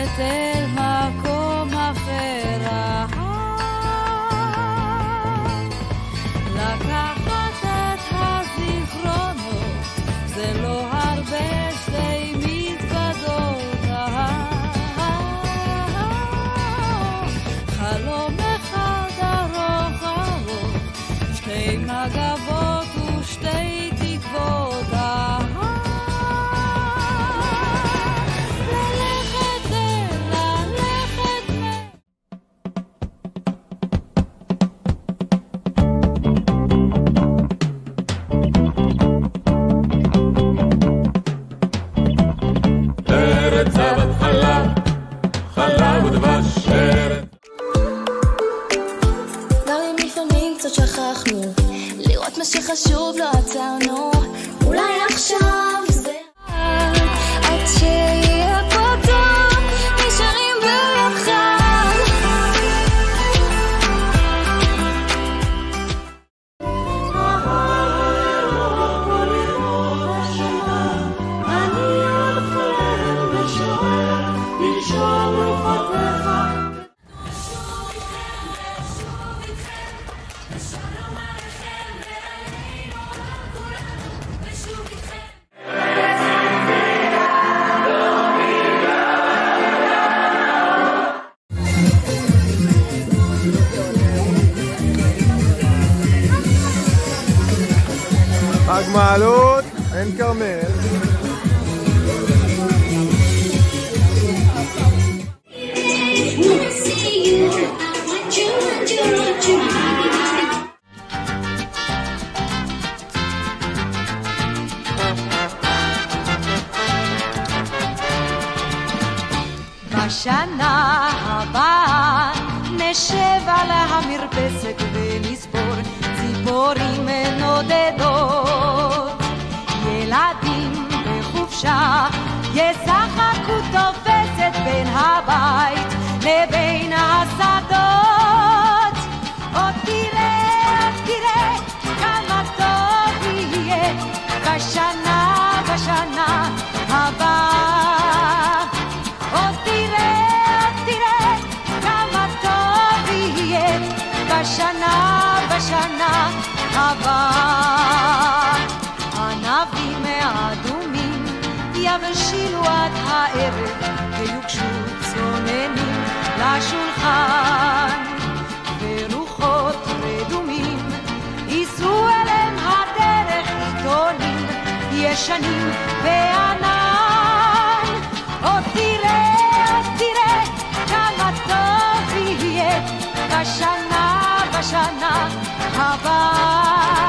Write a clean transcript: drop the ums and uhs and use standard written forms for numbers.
ללכת אל מקום אחר, לקחת את הזיכרונות, זה לא הרבה שתי מזוודות, חלום אחד ארוך ארוך, שתי מגבות ושתי תקוות, מה שחשוב לא עצרנו, אולי עכשיו זה עד שיהיה פה טוב, נשארים ביחד. אני עוד חולם ושואל, לנשום רוחותיך. חג מעלות, עין כרמל. בשנה הבאה נשב על המרפסת ונספור ציפורים נודדות, ילדים בחופשה ישחקו תופסת בין הבית לבין השדות. עוד תראה כמה טוב יהיה בשנה הבאה. עוד תראה כמה טוב יהיה בשנה הבאה. ענבים האדומים יבשילו עד הערב ויוגשו צוננים לשולחן, ורוחות רדומים ייסעו אליהם הדרך עיתונים ישנים וענן. עוד תראה כמה טוב יהיה בשנה הבאה.